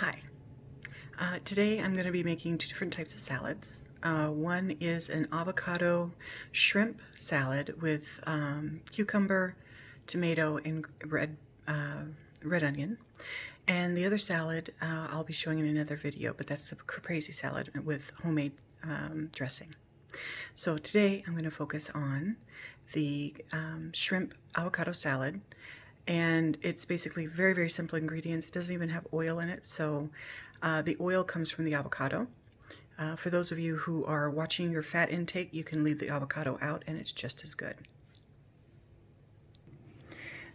Hi. Today I'm going to be making two different types of salads. One is an avocado shrimp salad with cucumber, tomato, and red onion. And the other salad I'll be showing in another video, but that's the caprese salad with homemade dressing. So today I'm going to focus on the shrimp avocado salad. And it's basically very, very simple ingredients. It doesn't even have oil in it, so the oil comes from the avocado. For those of you who are watching your fat intake, you can leave the avocado out and it's just as good.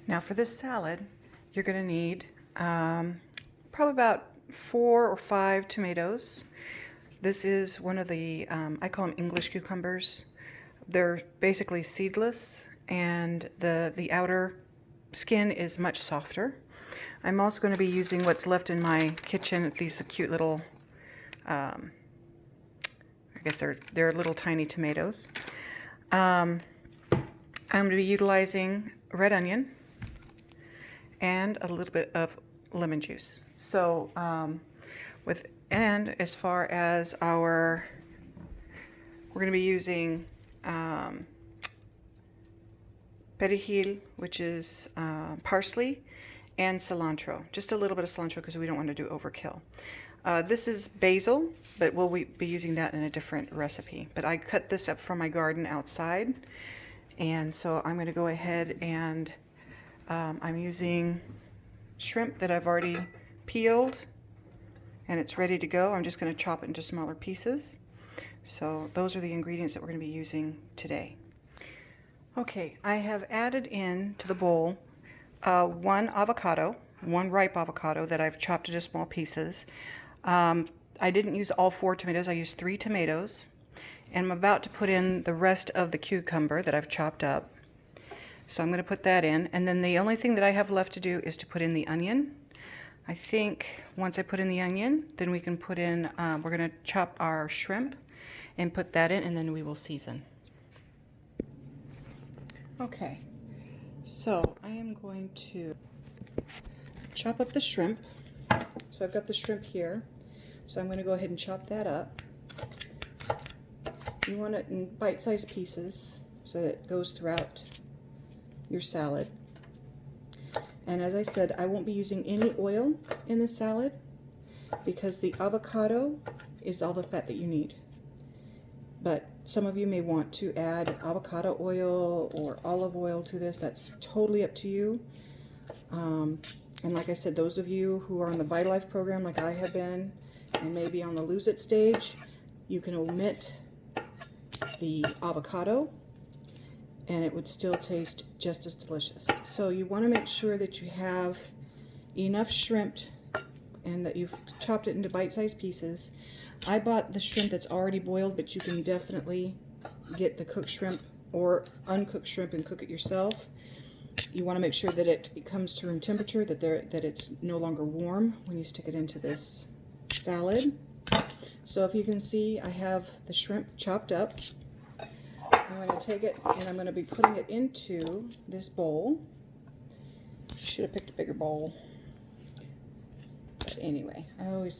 Now for this salad, you're going to need probably about 4 or 5 tomatoes. This is one of the, I call them English cucumbers. They're basically seedless, and the outer skin is much softer. I'm also going to be using what's left in my kitchen. These are cute little, I guess they're little tiny tomatoes. I'm going to be utilizing red onion and a little bit of lemon juice. So and as far as we're going to be using perejil, which is parsley, and cilantro. Just a little bit of cilantro because we don't want to do overkill. This is basil, but we'll be using that in a different recipe. But I cut this up from my garden outside, and so I'm going to go ahead and I'm using shrimp that I've already peeled, and it's ready to go. I'm just going to chop it into smaller pieces. So those are the ingredients that we're going to be using today. Okay, I have added in to the bowl one ripe avocado that I've chopped into small pieces. I didn't use all 4 tomatoes, I used 3 tomatoes. And I'm about to put in the rest of the cucumber that I've chopped up. So I'm going to put that in. And then the only thing that I have left to do is to put in the onion. I think once I put in the onion, then we can put in, we're going to chop our shrimp and put that in, and then we will season. Okay, so I am going to chop up the shrimp. So I've got the shrimp here, so I'm going to go ahead and chop that up. You want it in bite-sized pieces so that it goes throughout your salad. And as I said, I won't be using any oil in the salad because the avocado is all the fat that you need. But some of you may want to add avocado oil or olive oil to this. That's totally up to you. And like I said, those of you who are on the VitaLife program like I have been, and maybe on the Lose It stage, you can omit the avocado and it would still taste just as delicious. So you want to make sure that you have enough shrimp and that you've chopped it into bite-sized pieces. I bought the shrimp that's already boiled, but you can definitely get the cooked shrimp or uncooked shrimp and cook it yourself. You want to make sure that it comes to room temperature, that it's no longer warm when you stick it into this salad. So if you can see, I have the shrimp chopped up. I'm going to take it and I'm going to be putting it into this bowl. Should have picked a bigger bowl. But anyway,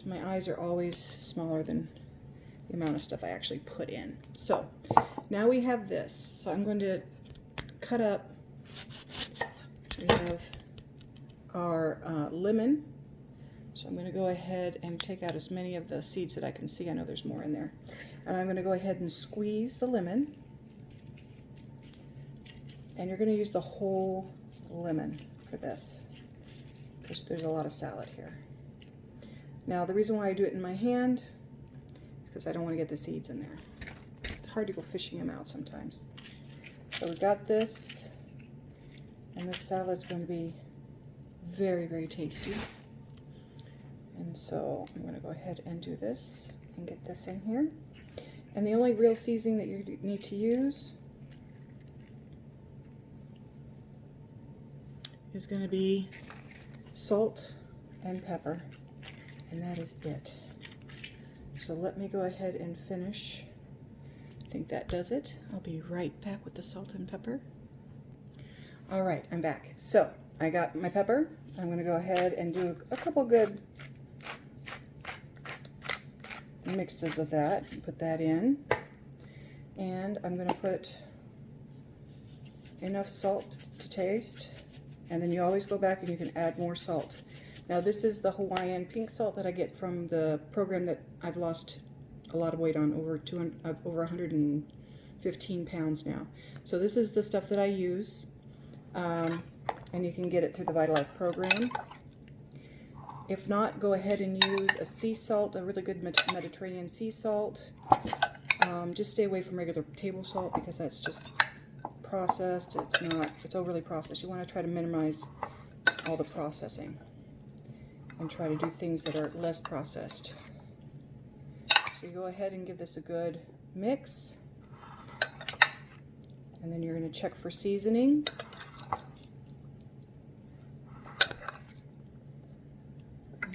my eyes are always smaller than the amount of stuff I actually put in. So now we have this. So I'm going to cut up. We have our lemon. So I'm going to go ahead and take out as many of the seeds that I can see. I know there's more in there. And I'm going to go ahead and squeeze the lemon. And you're going to use the whole lemon for this, because there's a lot of salad here. Now the reason why I do it in my hand is because I don't want to get the seeds in there. It's hard to go fishing them out sometimes. So we got this, and this salad is going to be very, very tasty. And so I'm going to go ahead and do this and get this in here. And the only real seasoning that you need to use is going to be salt and pepper, and that is it. So let me go ahead and finish. I think that does it. I'll be right back with the salt and pepper. All right, I'm back. So I got my pepper. I'm going to go ahead and do a couple good mixes of that. Put that in. And I'm going to put enough salt to taste. And then you always go back and you can add more salt. Now this is the Hawaiian pink salt that I get from the program that I've lost a lot of weight on, over 115 pounds now. So this is the stuff that I use, and you can get it through the VitaLife program. If not, go ahead and use a sea salt, a really good Mediterranean sea salt. Just stay away from regular table salt because that's just processed. It's overly processed. You want to try to minimize all the processing and try to do things that are less processed. So you go ahead and give this a good mix, and then you're going to check for seasoning.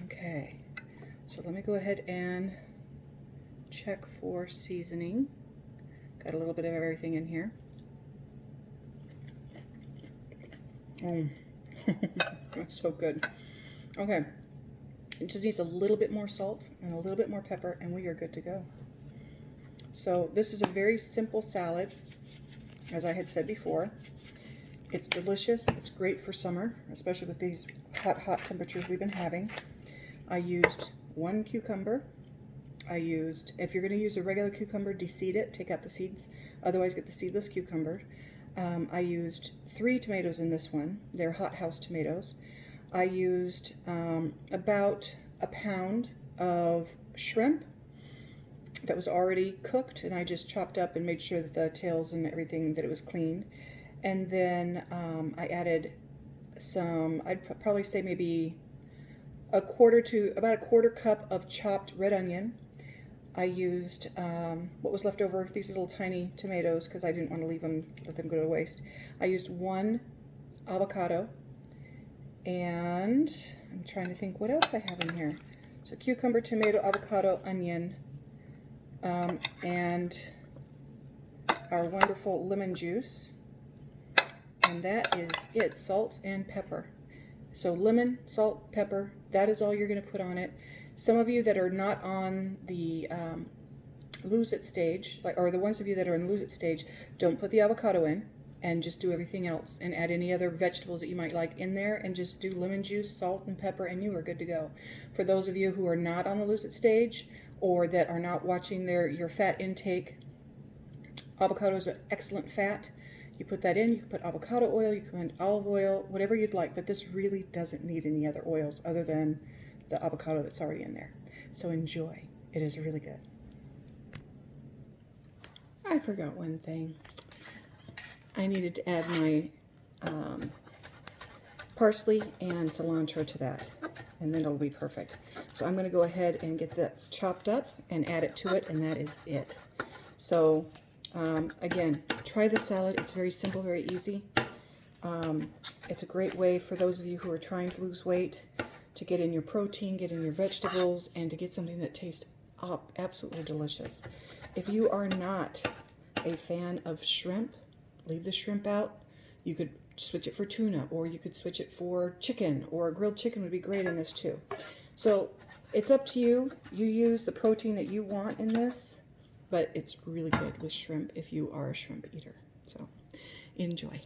Okay, so let me go ahead and check for seasoning. Got a little bit of everything in here. That's so good. Okay, it just needs a little bit more salt and a little bit more pepper, and we are good to go. So this is a very simple salad, as I had said before. It's delicious. It's great for summer, especially with these hot temperatures we've been having. I used 1 cucumber. If you're going to use a regular cucumber, deseed it, take out the seeds. Otherwise, get the seedless cucumber. I used 3 tomatoes in this one. They're hothouse tomatoes. I used about a pound of shrimp that was already cooked, and I just chopped up and made sure that the tails and everything, that it was clean. And then I added some, I'd probably say maybe about a quarter cup of chopped red onion. I used what was left over, these little tiny tomatoes, because I didn't want to let them go to waste. I used 1 avocado, and I'm trying to think what else I have in here. So cucumber, tomato, avocado, onion, and our wonderful lemon juice. And that is it, salt and pepper. So lemon, salt, pepper, that is all you're going to put on it. Some of you that are not on the lose it stage, or the ones of you that are in lose it stage, don't put the avocado in and just do everything else and add any other vegetables that you might like in there and just do lemon juice, salt, and pepper, and you are good to go. For those of you who are not on the lose it stage or that are not watching your fat intake, avocado is an excellent fat. You put that in, you can put avocado oil, you can put olive oil, whatever you'd like, but this really doesn't need any other oils other than the avocado that's already in there. So enjoy. It is really good. I forgot one thing. I needed to add my parsley and cilantro to that, and then it'll be perfect. So I'm going to go ahead and get that chopped up and add it to it, and that is it. So again, try the salad. It's very simple, very easy. It's a great way for those of you who are trying to lose weight to get in your protein, get in your vegetables, and to get something that tastes absolutely delicious. If you are not a fan of shrimp, leave the shrimp out. You could switch it for tuna, or you could switch it for chicken, or grilled chicken would be great in this too. So it's up to you. You use the protein that you want in this, but it's really good with shrimp if you are a shrimp eater. So enjoy.